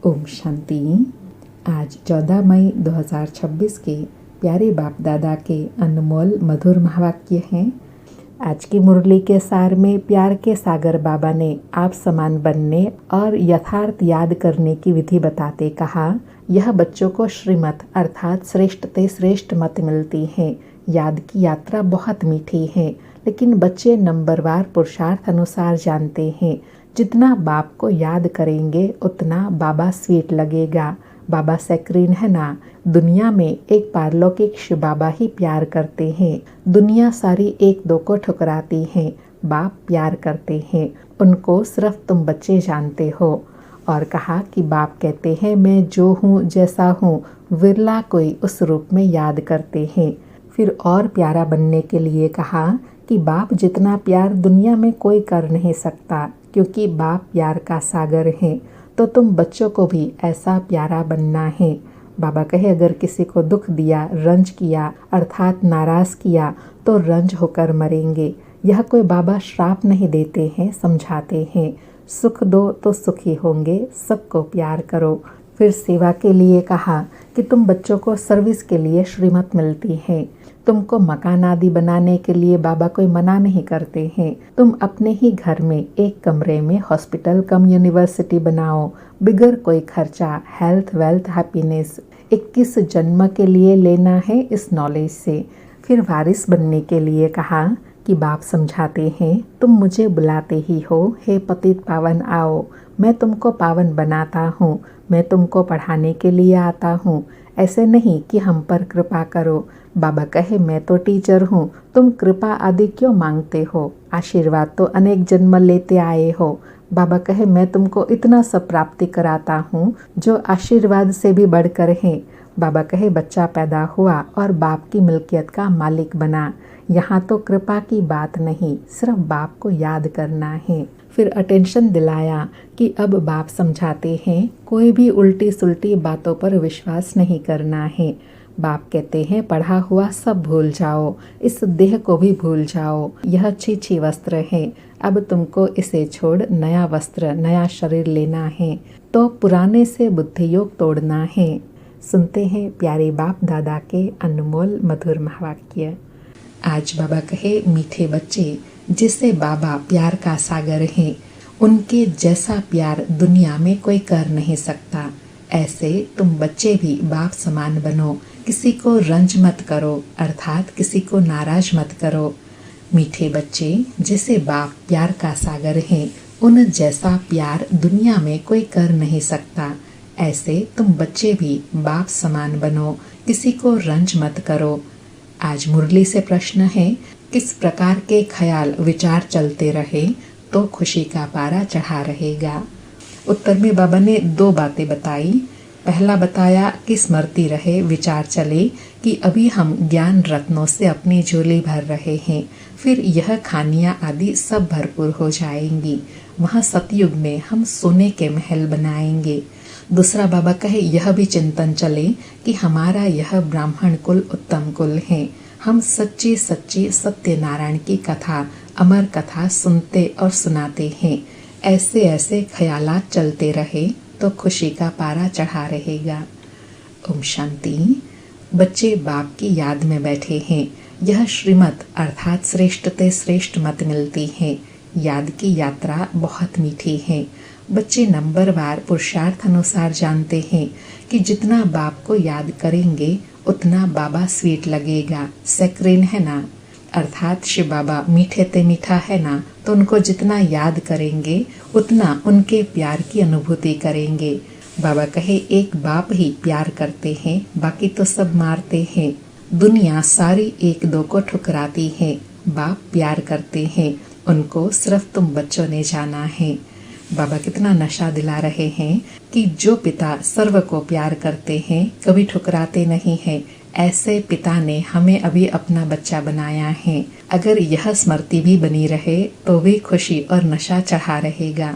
ओम शांति। आज 14 मई 2026 के प्यारे बाप दादा के अनमोल मधुर महावाक्य हैं। आज की मुरली के सार में प्यार के सागर बाबा ने आप समान बनने और यथार्थ याद करने की विधि बताते कहा, यह बच्चों को श्रीमत अर्थात श्रेष्ठ ते श्रेष्ठ मत मिलती है। याद की यात्रा बहुत मीठी है, लेकिन बच्चे नंबरवार पुरुषार्थ अनुसार जानते हैं। जितना बाप को याद करेंगे उतना बाबा स्वीट लगेगा। बाबा सैक्रीन है ना, दुनिया में एक पारलौकिक शिव बाबा ही प्यार करते हैं। दुनिया सारी एक दो को ठुकराती है, बाप प्यार करते हैं। उनको सिर्फ तुम बच्चे जानते हो। और कहा कि बाप कहते हैं मैं जो हूँ जैसा हूँ, विरला कोई उस रूप में याद करते हैं। फिर और प्यारा बनने के लिए कहा कि बाप जितना प्यार दुनिया में कोई कर नहीं सकता, क्योंकि बाप प्यार का सागर है। तो तुम बच्चों को भी ऐसा प्यारा बनना है। बाबा कहे अगर किसी को दुख दिया, रंज किया अर्थात नाराज किया तो रंज होकर मरेंगे। यह कोई बाबा श्राप नहीं देते हैं, समझाते हैं। सुख दो तो सुखी होंगे, सबको प्यार करो। फिर सेवा के लिए कहा कि तुम बच्चों को सर्विस के लिए श्रीमत मिलती है। तुमको मकान आदि बनाने के लिए बाबा कोई मना नहीं करते हैं। तुम अपने ही घर में एक कमरे में हॉस्पिटल कम यूनिवर्सिटी बनाओ, बिगर कोई खर्चा। हेल्थ वेल्थ हैप्पीनेस 21 जन्म के लिए लेना है इस नॉलेज से। फिर वारिस बनने के लिए कहा कि बाप समझाते हैं, तुम मुझे बुलाते ही हो, हे पतित पावन आओ। मैं तुमको पावन बनाता हूँ, मैं तुमको पढ़ाने के लिए आता हूँ। ऐसे नहीं कि हम पर कृपा करो। बाबा कहे मैं तो टीचर हूँ, तुम कृपा आदि क्यों मांगते हो? आशीर्वाद तो अनेक जन्म लेते आए हो। बाबा कहे मैं तुमको इतना सब प्राप्ति कराता हूँ जो आशीर्वाद से भी बढ़कर है। बाबा कहे बच्चा पैदा हुआ और बाप की मिल्कियत का मालिक बना। यहाँ तो कृपा की बात नहीं, सिर्फ बाप को याद करना है। फिर अटेंशन दिलाया कि अब बाप समझाते हैं कोई भी उल्टी सुल्टी बातों पर विश्वास नहीं करना है। बाप कहते हैं पढ़ा हुआ सब भूल जाओ, इस देह को भी भूल जाओ। यह छी वस्त्र है, अब तुमको इसे छोड़ नया वस्त्र नया शरीर लेना है। तो पुराने से बुद्धि योग तोड़ना है। सुनते हैं प्यारे बाप दादा के अनमोल मधुर महावाक्य। आज बाबा कहे मीठे बच्चे, जिसे बाबा प्यार का सागर है, उनके जैसा प्यार दुनिया में कोई कर नहीं सकता। ऐसे तुम बच्चे भी बाप समान बनो, किसी को रंज मत करो अर्थात किसी को नाराज मत करो। मीठे बच्चे, जिसे बाप प्यार का सागर है, उन जैसा प्यार दुनिया में कोई कर नहीं सकता। ऐसे तुम बच्चे भी बाप समान बनो, किसी को रंज मत करो। आज मुरली से प्रश्न है, किस प्रकार के ख्याल विचार चलते रहे तो खुशी का पारा चढ़ा रहेगा। उत्तर में बाबा ने 2 बातें बताई। पहला बताया कि स्मृति रहे, विचार चले कि अभी हम ज्ञान रत्नों से अपनी झोली भर रहे हैं, फिर यह खानियाँ आदि सब भरपूर हो जाएंगी। वहाँ सतयुग में हम सोने के महल बनाएंगे। दूसरा बाबा कहे यह भी चिंतन चले कि हमारा यह ब्राह्मण कुल उत्तम कुल है। हम सच्ची सच्ची सत्यनारायण की कथा, अमर कथा सुनते और सुनाते हैं। ऐसे ऐसे ख्यालात चलते रहे तो खुशी का पारा चढ़ा रहेगा। ओम शांति। बच्चे बाप की याद में बैठे हैं। यह श्रीमत अर्थात श्रेष्ठ ते श्रेष्ठ मत मिलती है। याद की यात्रा बहुत मीठी है। बच्चे नंबरवार पुरुषार्थ अनुसार जानते हैं कि जितना बाप को याद करेंगे उतना बाबा स्वीट लगेगा। सैक्रीन है ना, अर्थात शिव बाबा मीठे ते मीठा है ना, तो उनको जितना याद करेंगे उतना उनके प्यार की अनुभूति करेंगे। बाबा कहे एक बाप ही प्यार करते हैं, बाकी तो सब मारते हैं। दुनिया सारी एक दो को ठुकराती है, बाप प्यार करते हैं। उनको सिर्फ तुम बच्चों ने जाना है। बाबा कितना नशा दिला रहे हैं कि जो पिता सर्व को प्यार करते हैं, कभी ठुकराते नहीं हैं, ऐसे पिता ने हमें अभी अपना बच्चा बनाया है। अगर यह स्मृति भी बनी रहे तो भी खुशी और नशा चढ़ा रहेगा।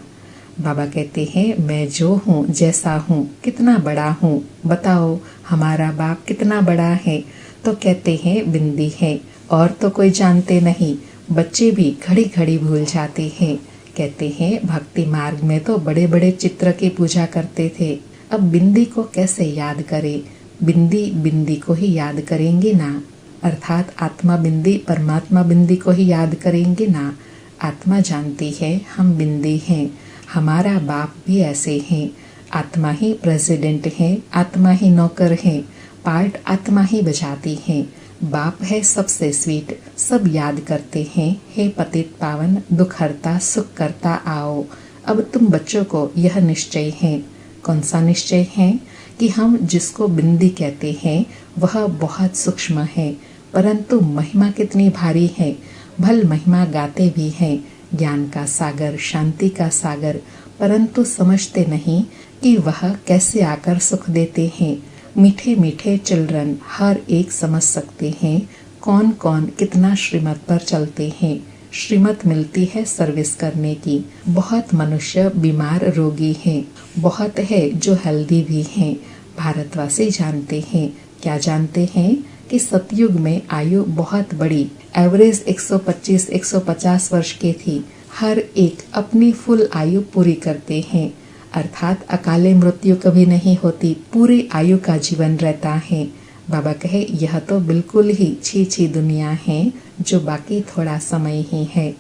बाबा कहते हैं मैं जो हूँ जैसा हूँ, कितना बड़ा हूँ, बताओ हमारा बाप कितना बड़ा है? तो कहते हैं बिंदी है, और तो कोई जानते नहीं। बच्चे भी घड़ी घड़ी भूल जाते हैं। कहते हैं भक्ति मार्ग में तो बड़े बड़े चित्र की पूजा करते थे, अब बिंदी को कैसे याद करें? बिंदी बिंदी को ही याद करेंगे ना, अर्थात आत्मा बिंदी परमात्मा बिंदी को ही याद करेंगे ना। आत्मा जानती है हम बिंदी हैं, हमारा बाप भी ऐसे हैं। आत्मा ही प्रेसिडेंट है, आत्मा ही नौकर है, पार्ट आत्मा ही बजाती है। बाप है सबसे स्वीट, सब याद करते हैं, हे पतित पावन दुख हरता सुख करता आओ। अब तुम बच्चों को यह निश्चय है। कौन सा निश्चय है? कि हम जिसको बिंदी कहते हैं वह बहुत सूक्ष्म है, परंतु महिमा कितनी भारी है। भल महिमा गाते भी हैं, ज्ञान का सागर शांति का सागर, परंतु समझते नहीं कि वह कैसे आकर सुख देते हैं। मीठे मीठे चिल्ड्रन हर एक समझ सकते हैं कौन कौन कितना श्रीमत पर चलते हैं। श्रीमत मिलती है सर्विस करने की। बहुत मनुष्य बीमार रोगी हैं, बहुत है जो हेल्दी भी हैं। भारतवासी जानते हैं, क्या जानते हैं कि सतयुग में आयु बहुत बड़ी, एवरेज 125-150 वर्ष की थी। हर एक अपनी फुल आयु पूरी करते हैं, अर्थात अकाले मृत्यु कभी नहीं होती, पूरी आयु का जीवन रहता है। बाबा कहे यह तो बिल्कुल ही छी दुनिया है जो बाकी थोड़ा समय ही है।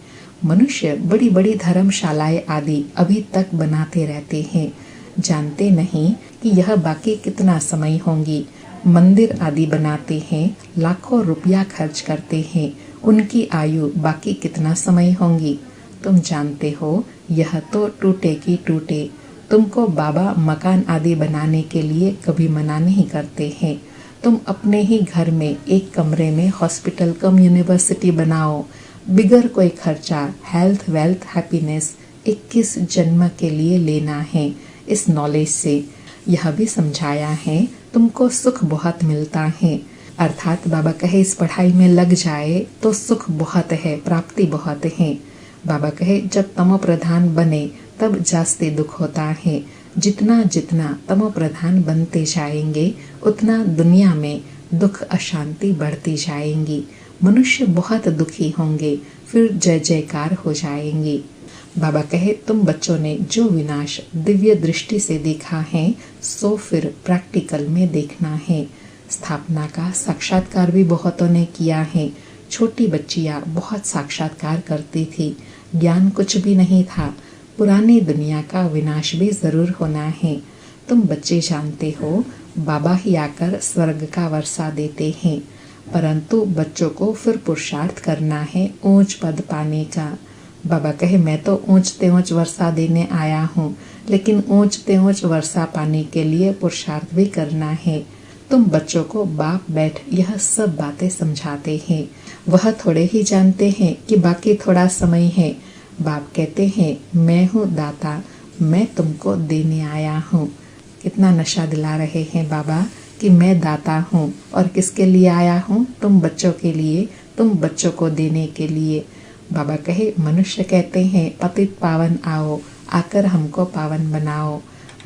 मनुष्य बड़ी बड़ी धर्मशालाएं आदि अभी तक बनाते रहते हैं, जानते नहीं कि यह बाकी कितना समय होंगी। मंदिर आदि बनाते हैं, लाखों रुपया खर्च करते हैं, उनकी आयु बाकी कितना समय होंगी। तुम जानते हो यह तो टूटे की टूटे। तुमको बाबा मकान आदि बनाने के लिए कभी मना नहीं करते हैं। तुम अपने ही घर में एक कमरे में हॉस्पिटल कम यूनिवर्सिटी बनाओ, बिगर कोई खर्चा, हेल्थ वेल्थ हैप्पीनेस 21 जन्म के लिए लेना है। इस नॉलेज से यह भी समझाया है तुमको सुख बहुत मिलता है, अर्थात बाबा कहे इस पढ़ाई में लग जाए तो सुख बहुत है, प्राप्ति बहुत है। बाबा कहे जब तमो प्रधान बने तब जास्ती दुख होता है। जितना जितना तमो प्रधान बनते जाएंगे उतना दुनिया में दुख अशांति बढ़ती जाएंगी। मनुष्य बहुत दुखी होंगे, फिर जय जयकार हो जाएंगी। बाबा कहे तुम बच्चों ने जो विनाश दिव्य दृष्टि से देखा है सो फिर प्रैक्टिकल में देखना है। स्थापना का साक्षात्कार भी बहुतों ने किया है। छोटी बच्चियां बहुत साक्षात्कार करती थी, ज्ञान कुछ भी नहीं था। पुरानी दुनिया का विनाश भी जरूर होना है। तुम बच्चे जानते हो बाबा ही आकर स्वर्ग का वर्षा देते हैं, परंतु बच्चों को फिर पुरुषार्थ करना है ऊंच पद पाने का। बाबा कहे मैं तो ऊंचते ऊंच वर्षा देने आया हूँ, लेकिन ऊंचते ऊंच वर्षा पाने के लिए पुरुषार्थ भी करना है। तुम बच्चों को बाप बैठ यह सब बातें समझाते हैं, वह थोड़े ही जानते हैं कि बाकी थोड़ा समय है। बाप कहते हैं मैं हूँ दाता, मैं तुमको देने आया हूँ। कितना नशा दिला रहे हैं बाबा कि मैं दाता हूँ, और किसके लिए आया हूँ? तुम बच्चों के लिए, तुम बच्चों को देने के लिए। बाबा कहे मनुष्य कहते हैं पतित पावन आओ, आकर हमको पावन बनाओ।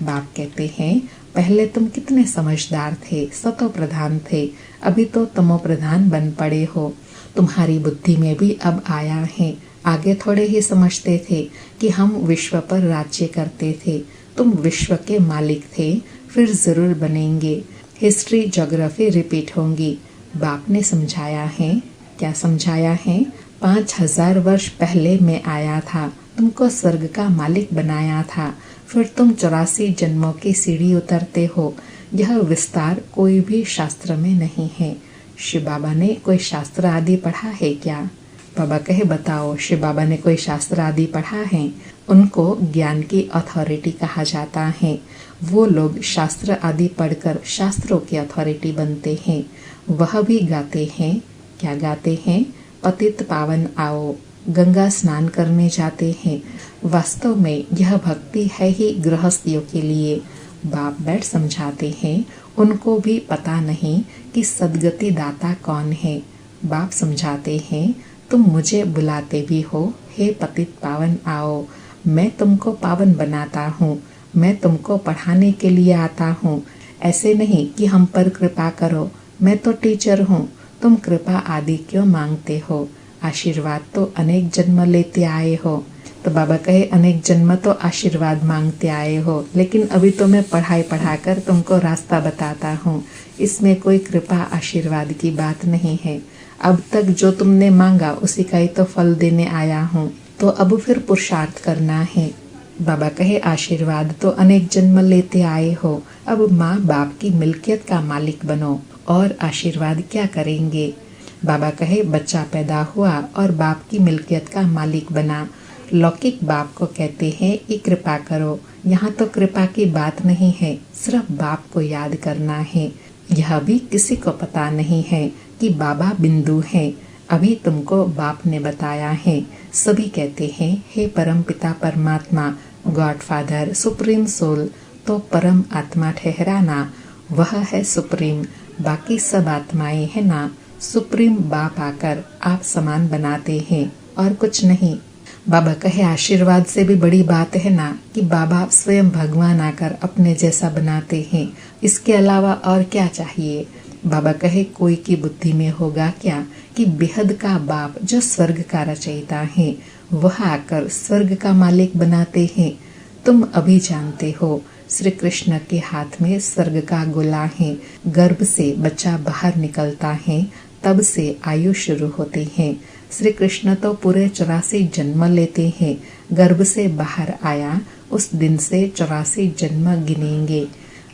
बाप कहते हैं पहले तुम कितने समझदार थे, सतो प्रधान थे, अभी तो तमो प्रधान बन पड़े हो। तुम्हारी बुद्धि में भी अब आया है। आगे थोड़े ही समझते थे कि हम विश्व पर राज्य करते थे। तुम विश्व के मालिक थे, फिर जरूर बनेंगे। हिस्ट्री ज्योग्राफी रिपीट होंगी। बाप ने समझाया है। क्या समझाया है? 5000 वर्ष पहले मैं आया था, तुमको स्वर्ग का मालिक बनाया था, फिर तुम 84 जन्मों की सीढ़ी उतरते हो। यह विस्तार कोई भी शास्त्र में नहीं है। शिव बाबा ने कोई शास्त्र आदि पढ़ा है क्या? बाबा कहे बताओ, शिव बाबा ने कोई शास्त्र आदि पढ़ा है? उनको ज्ञान की अथॉरिटी कहा जाता है। वो लोग शास्त्र आदि पढ़कर शास्त्रों की अथॉरिटी बनते हैं। वह भी गाते हैं। क्या गाते हैं? पतित पावन आओ, गंगा स्नान करने जाते हैं। वास्तव में यह भक्ति है ही गृहस्थियों के लिए। बाप बैठ समझाते हैं, उनको भी पता नहीं कि सदगति दाता कौन है। बाप समझाते हैं तुम मुझे बुलाते भी हो, हे पतित पावन आओ, मैं तुमको पावन बनाता हूँ, मैं तुमको पढ़ाने के लिए आता हूँ। ऐसे नहीं कि हम पर कृपा करो, मैं तो टीचर हूँ, तुम कृपा आदि क्यों मांगते हो? आशीर्वाद तो अनेक जन्म लेते आए हो। तो बाबा कहे अनेक जन्म तो आशीर्वाद मांगते आए हो, लेकिन अभी तो मैं पढ़ाई पढ़ाकर तुमको रास्ता बताता हूँ। इसमें कोई कृपा आशीर्वाद की बात नहीं है। अब तक जो तुमने मांगा उसी का ही तो फल देने आया हूँ, तो अब फिर पुरुषार्थ करना है। बाबा कहे आशीर्वाद तो अनेक जन्म लेते आए हो, अब माँ बाप की मिल्कियत का मालिक बनो और आशीर्वाद क्या करेंगे। बाबा कहे बच्चा पैदा हुआ और बाप की मिल्कियत का मालिक बना। लौकिक बाप को कहते हैं कि कृपा करो। यहाँ तो कृपा की बात नहीं है, सिर्फ बाप को याद करना है। यह भी किसी को पता नहीं है कि बाबा बिंदु है। अभी तुमको बाप ने बताया है। सभी कहते हैं हे परम पिता परमात्मा, गॉड फादर, सुप्रीम सोल, तो परम आत्मा ठहराना, वह है सुप्रीम, बाकी सब आत्माएं है ना। सुप्रीम बाप आकर आप समान बनाते हैं और कुछ नहीं। बाबा कहे आशीर्वाद से भी बड़ी बात है ना कि बाबा स्वयं भगवान आकर अपने जैसा बनाते हैं। इसके अलावा और क्या चाहिए। बाबा कहे कोई की बुद्धि में होगा क्या कि बेहद का बाप जो स्वर्ग का रचयिता है, वह आकर स्वर्ग का मालिक बनाते हैं। तुम अभी जानते हो श्री कृष्ण के हाथ में स्वर्ग का गोला है। गर्भ से बच्चा बाहर निकलता है, तब से आयु शुरू होती है। श्री कृष्ण तो पूरे 84 जन्म लेते हैं। गर्भ से बाहर आया उस दिन से 84 जन्म गिनेंगे।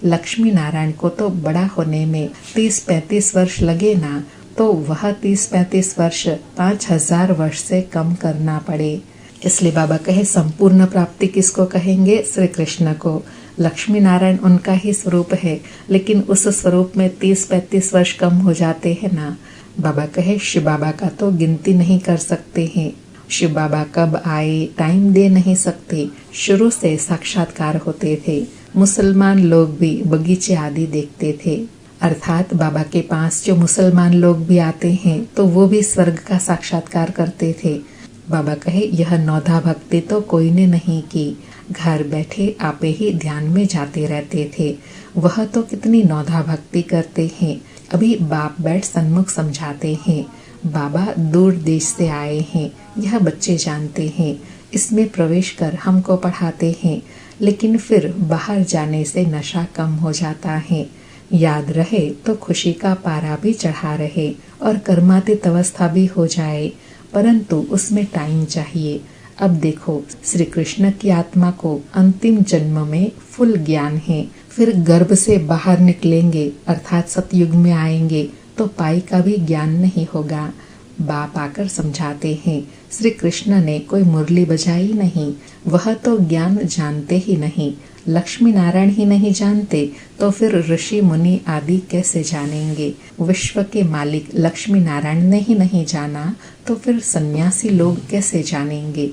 लक्ष्मी नारायण को तो बड़ा होने में 30-35 वर्ष लगे ना, तो वह 30-35 वर्ष 5000 वर्ष से कम करना पड़े। इसलिए बाबा कहे संपूर्ण प्राप्ति किसको कहेंगे, श्री कृष्ण को। लक्ष्मी नारायण उनका ही स्वरूप है, लेकिन उस स्वरूप में 30-35 वर्ष कम हो जाते हैं ना। बाबा कहे शिव बाबा का तो गिनती नहीं कर सकते हैं। शिव बाबा कब आए टाइम दे नहीं सकते, शुरू से साक्षात्कार होते थे। मुसलमान लोग भी बगीचे आदि देखते थे, अर्थात बाबा के पास जो मुसलमान लोग भी आते हैं तो वो भी स्वर्ग का साक्षात्कार करते थे। बाबा कहे यह नौधा भक्ति तो कोई ने नहीं की, घर बैठे आपे ही ध्यान में जाते रहते थे। वह तो कितनी नौधा भक्ति करते हैं। अभी बाप बैठ सन्मुख समझाते हैं। बाबा दूर देश से आए हैं, यह बच्चे जानते हैं। इसमें प्रवेश कर हमको पढ़ाते हैं, लेकिन फिर बाहर जाने से नशा कम हो जाता है। याद रहे तो खुशी का पारा भी चढ़ा रहे और कर्मातीत अवस्था भी हो जाए, परंतु उसमें टाइम चाहिए। अब देखो श्री कृष्ण की आत्मा को अंतिम जन्म में फुल ज्ञान है, फिर गर्भ से बाहर निकलेंगे अर्थात सतयुग में आएंगे तो पाई का भी ज्ञान नहीं होगा। बाप आकर समझाते हैं श्री कृष्ण ने कोई मुरली बजाई नहीं, वह तो ज्ञान जानते ही नहीं। लक्ष्मी नारायण ही नहीं जानते तो फिर ऋषि मुनि आदि कैसे जानेंगे। विश्व के मालिक लक्ष्मी नारायण ने ही नहीं जाना तो फिर सन्यासी लोग कैसे जानेंगे।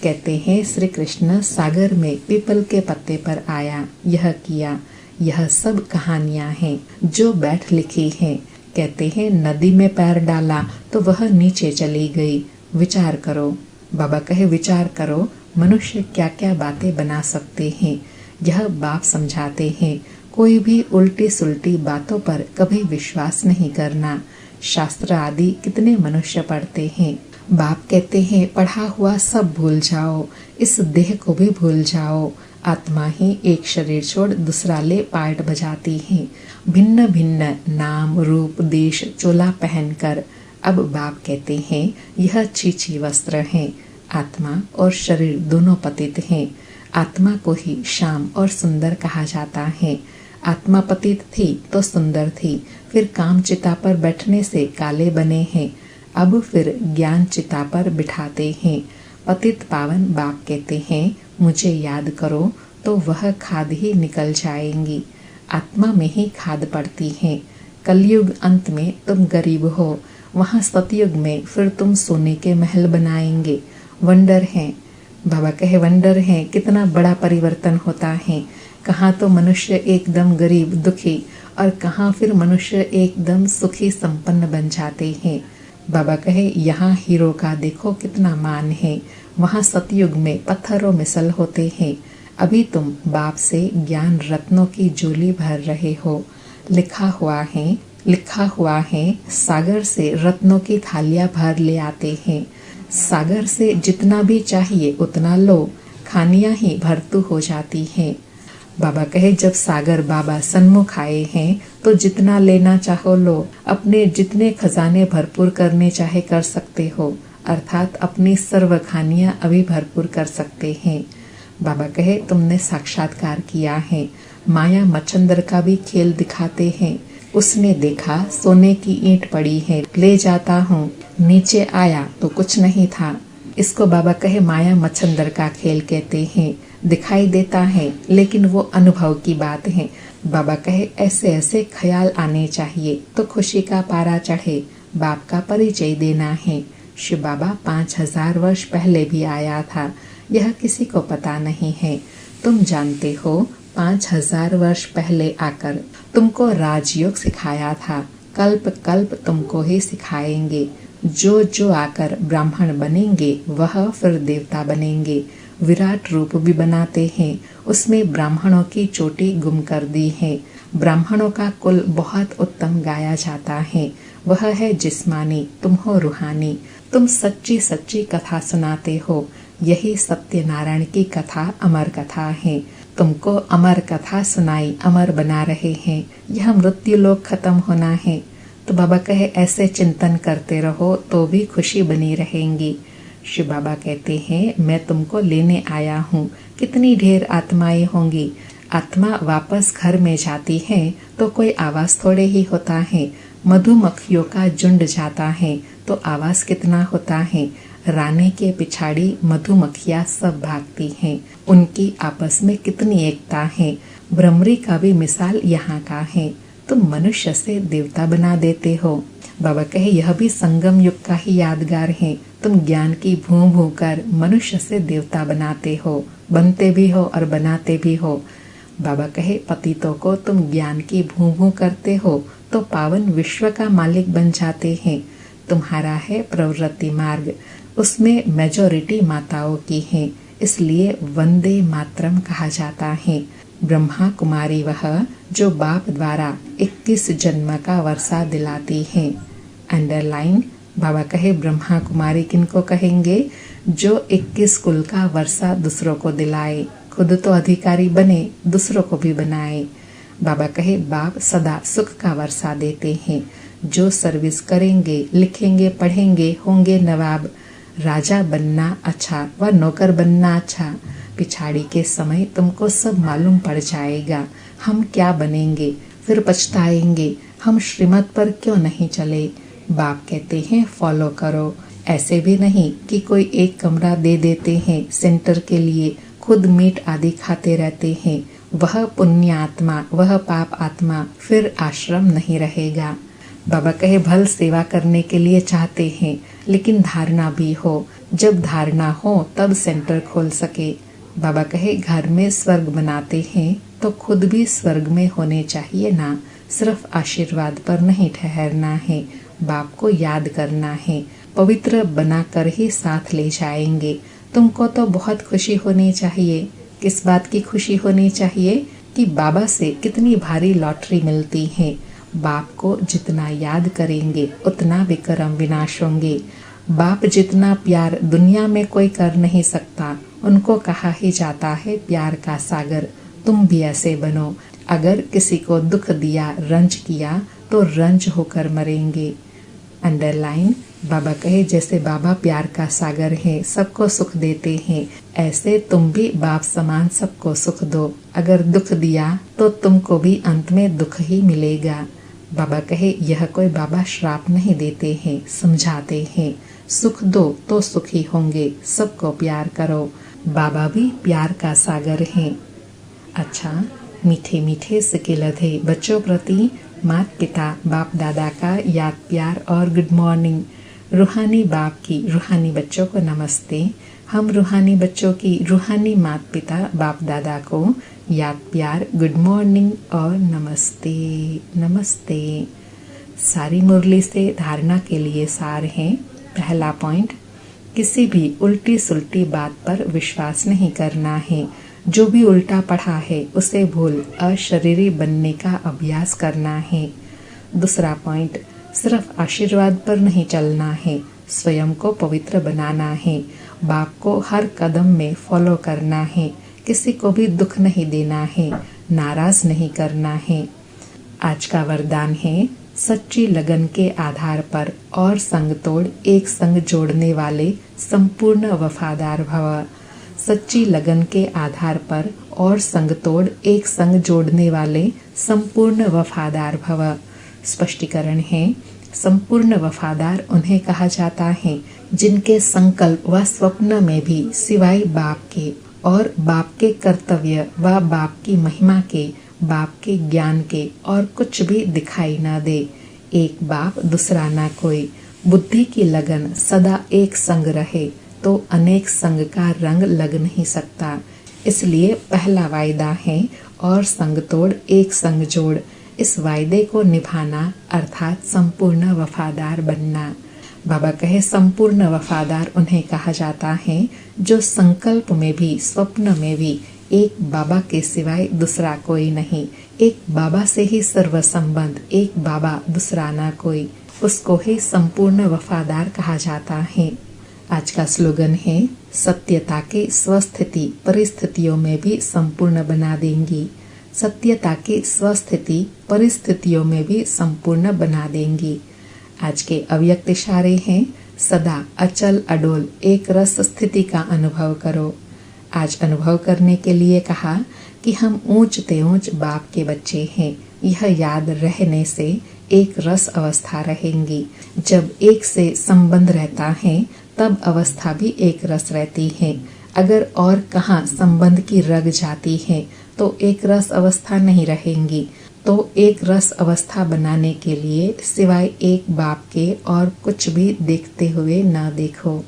कहते हैं श्री कृष्ण सागर में पीपल के पत्ते पर आया, यह किया। यह सब कहानियां हैं जो बैठ लिखी हैं। कहते हैं नदी में पैर डाला तो वह नीचे चली गई। विचार करो। बाबा कहे विचार करो मनुष्य क्या क्या बातें बना सकते हैं। यह बाप समझाते हैं कोई भी उल्टी सुल्टी बातों पर कभी विश्वास नहीं करना। शास्त्र आदि कितने मनुष्य पढ़ते हैं। बाप कहते हैं पढ़ा हुआ सब भूल जाओ, इस देह को भी भूल जाओ। आत्मा ही एक शरीर छोड़ दूसरा ले पार्ट बजाती है, भिन्न भिन्न नाम रूप देश चोला पहनकर। अब बाप कहते हैं यह छीछी वस्त्र हैं। आत्मा और शरीर दोनों पतित हैं। आत्मा को ही श्याम और सुंदर कहा जाता है। आत्मा पतित थी तो सुंदर थी, फिर काम चिता पर बैठने से काले बने हैं, अब फिर ज्ञान चिता पर बिठाते हैं। पतित पावन बाप कहते हैं मुझे याद करो तो वह खाद ही निकल जाएंगी। आत्मा में ही खाद पड़ती है। कलयुग अंत में तुम गरीब हो, वहाँ सतयुग में फिर तुम सोने के महल बनाएंगे। वंडर है। बाबा कहे वंडर है, कितना बड़ा परिवर्तन होता है। कहाँ तो मनुष्य एकदम गरीब दुखी और कहाँ फिर मनुष्य एकदम सुखी संपन्न बन जाते हैं। बाबा कहे यहाँ हीरो का देखो कितना मान है, वहाँ सतयुग में पत्थरों मिसल होते हैं। अभी तुम बाप से ज्ञान रत्नों की झोली भर रहे हो। लिखा हुआ है सागर से रत्नों की थालियां भर ले आते हैं। सागर से जितना भी चाहिए उतना लो, खानियां ही भरतू हो जाती हैं। बाबा कहे जब सागर बाबा सन्मुख आए हैं तो जितना लेना चाहो लो, अपने जितने खजाने भरपूर करने चाहे कर सकते हो, अर्थात अपनी सर्व खानियां अभी भरपूर कर सकते हैं। बाबा कहे तुमने साक्षात्कार किया है, माया मच्छंदर का भी खेल दिखाते हैं। उसने देखा सोने की ईंट पड़ी है, ले जाता हूँ, नीचे आया तो कुछ नहीं था। इसको बाबा कहे माया मच्छंदर का खेल कहते हैं। दिखाई देता है लेकिन वो अनुभव की बात है। बाबा कहे ऐसे ऐसे ख्याल आने चाहिए तो खुशी का पारा चढ़े, बाप का परिचय देना है। शिव बाबा 5000 वर्ष पहले भी आया था, यह किसी को पता नहीं है। तुम जानते हो 5000 वर्ष पहले आकर तुमको राजयोग सिखाया था, कल्प कल्प तुमको ही सिखाएंगे। जो आकर ब्राह्मण बनेंगे वह फिर देवता बनेंगे। विराट रूप भी बनाते हैं, उसमें ब्राह्मणों की चोटी गुम कर दी है। ब्राह्मणों का कुल बहुत उत्तम गाया जाता है, वह है जिस्मानी, तुम हो रूहानी। तुम सच्ची सच्ची कथा सुनाते हो, यही सत्यनारायण की कथा अमर कथा है। तुमको अमर कथा सुनाई अमर बना रहे हैं, यह मृत्यु लोक खत्म होना है। तो बाबा कहे ऐसे चिंतन करते रहो तो भी खुशी बनी रहेंगी। शिव बाबा कहते हैं मैं तुमको लेने आया हूँ, कितनी ढेर आत्माएं होंगी। आत्मा वापस घर में जाती है तो कोई आवाज थोड़े ही होता है। मधुमक्खियों का झुंड जाता है तो आवाज कितना होता है। रानी के पिछाड़ी मधुमक्खियां सब भागती हैं, उनकी आपस में कितनी एकता है। भ्रमरी का भी मिसाल यहाँ का है। तुम मनुष्य से देवता बना देते हो। बाबा कहे यह भी संगम युग का ही यादगार है। तुम ज्ञान की भू भू कर मनुष्य से देवता बनाते हो, बनते भी हो और बनाते भी हो। बाबा कहे पतितों को तुम ज्ञान की भू भू करते हो तो पावन विश्व का मालिक बन जाते हैं। तुम्हारा है प्रवृत्ति मार्ग, उसमें मेजॉरिटी माताओं की है, इसलिए वंदे मातरम कहा जाता है। ब्रह्मा कुमारी वह जो बाप द्वारा 21 जन्म का वर्षा दिलाती है। अंडरलाइन। बाबा कहे ब्रह्मा कुमारी किनको कहेंगे? जो 21 कुल का वर्षा दूसरों को दिलाए, खुद तो अधिकारी बने, दूसरों को भी बनाए। बाबा कहे बाप सदा सुख का वर्षा देते हैं। जो सर्विस करेंगे, लिखेंगे, पढ़ेंगे, होंगे नवाब। राजा बनना अच्छा व नौकर बनना अच्छा, पिछाड़ी के समय तुमको सब मालूम पड़ जाएगा। हम क्या बनेंगे, फिर पछताएंगे, हम श्रीमत पर क्यों नहीं चले। बाप कहते हैं फॉलो करो। ऐसे भी नहीं कि कोई एक कमरा दे देते हैं सेंटर के लिए, खुद मीट आदि खाते रहते हैं। वह पुण्य आत्मा, वह पाप आत्मा, फिर आश्रम नहीं रहेगा। बाबा कहे भल सेवा करने के लिए चाहते हैं, लेकिन धारणा भी हो। जब धारणा हो तब सेंटर खोल सके। बाबा कहे घर में स्वर्ग बनाते हैं तो खुद भी स्वर्ग में होने चाहिए ना। सिर्फ आशीर्वाद पर नहीं ठहरना है, बाप को याद करना है। पवित्र बनाकर ही साथ ले जाएंगे। तुमको तो बहुत खुशी होनी चाहिए। किस बात की खुशी होनी चाहिए? कि बाबा से कितनी भारी लॉटरी मिलती है। बाप को जितना याद करेंगे उतना विक्रम विनाश होंगे। बाप जितना प्यार दुनिया में कोई कर नहीं सकता। उनको कहा ही जाता है प्यार का सागर। तुम भी ऐसे बनो। अगर किसी को दुख दिया, रंज किया तो रंज होकर मरेंगे। अंडरलाइन। बाबा कहे जैसे बाबा प्यार का सागर है, सबको सुख देते हैं, ऐसे तुम भी बाप समान सबको सुख दो। अगर दुख दिया तो तुमको भी अंत में दुख ही मिलेगा। बाबा कहे यह कोई बाबा श्राप नहीं देते हैं, समझाते हैं। सुख दो तो सुखी होंगे, सबको प्यार करो। बाबा भी प्यार का सागर है। अच्छा, मीठे मीठे सिकिलधे बच्चों प्रति माता पिता बाप दादा का याद प्यार और गुड मॉर्निंग। रूहानी बाप की रूहानी बच्चों को नमस्ते। हम रूहानी बच्चों की रूहानी माता पिता बाप दादा को याद प्यार, गुड मॉर्निंग और नमस्ते नमस्ते। सारी मुरली से धारणा के लिए सार है। पहला पॉइंट, किसी भी उल्टी सुल्टी बात पर विश्वास नहीं करना है। जो भी उल्टा पढ़ा है उसे भूल अशरीरी बनने का अभ्यास करना है। दूसरा पॉइंट, सिर्फ आशीर्वाद पर नहीं चलना है, स्वयं को पवित्र बनाना है, बाप को हर कदम में फॉलो करना है, किसी को भी दुख नहीं देना है, नाराज नहीं करना है। आज का वरदान है, सच्ची लगन के आधार पर और संग तोड़ एक संग जोड़ने वाले संपूर्ण वफादार भव। सच्ची लगन के आधार पर और संग तोड़ एक संग जोड़ने वाले संपूर्ण वफादार भव। स्पष्टीकरण है, संपूर्ण वफादार उन्हें कहा जाता है जिनके संकल्प व स्वप्न में भी सिवाय बाप के और बाप के कर्तव्य व बाप की महिमा के, बाप के ज्ञान के और कुछ भी दिखाई न दे। एक बाप दूसरा ना कोई। बुद्धि की लगन सदा एक संग रहे तो अनेक संग का रंग लग नहीं सकता। इसलिए पहला वायदा है और संग तोड़ एक संग जोड़। इस वायदे को निभाना अर्थात संपूर्ण वफादार बनना। बाबा कहे, संपूर्ण वफादार उन्हें कहा जाता है जो संकल्प में भी स्वप्न में भी एक बाबा के सिवाय दूसरा कोई नहीं, एक बाबा से ही सर्व संबंध, एक बाबा दूसरा ना कोई, उसको ही संपूर्ण वफादार कहा जाता है। आज का स्लोगन है, सत्यता की स्वस्थिति परिस्थितियों में भी संपूर्ण बना देंगी। सत्यता की स्वस्थिति परिस्थितियों में भी संपूर्ण बना देंगी। आज के अव्यक्त इशारे हैं, सदा अचल अडोल एक रस स्थिति का अनुभव करो। आज अनुभव करने के लिए कहा कि हम ऊंचते ऊंच बाप के बच्चे हैं। यह याद रहने से एक रस अवस्था रहेंगी। जब एक से संबंध रहता है तब अवस्था भी एक रस रहती है। अगर और कहाँ संबंध की रग जाती है तो एक रस अवस्था नहीं रहेंगी। तो एक रस अवस्था बनाने के लिए सिवाय एक बाप के और कुछ भी देखते हुए न देखो।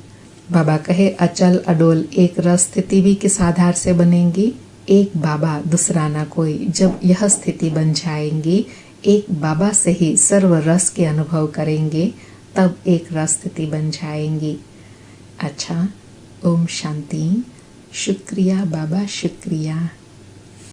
बाबा कहे, अचल अडोल एक रस स्थिति भी किस आधार से बनेंगी? एक बाबा दूसरा ना कोई। जब यह स्थिति बन जाएंगी, एक बाबा से ही सर्व रस के अनुभव करेंगे, तब एक रस स्थिति बन जाएंगी। अच्छा, ओम शांति। शुक्रिया बाबा, शुक्रिया।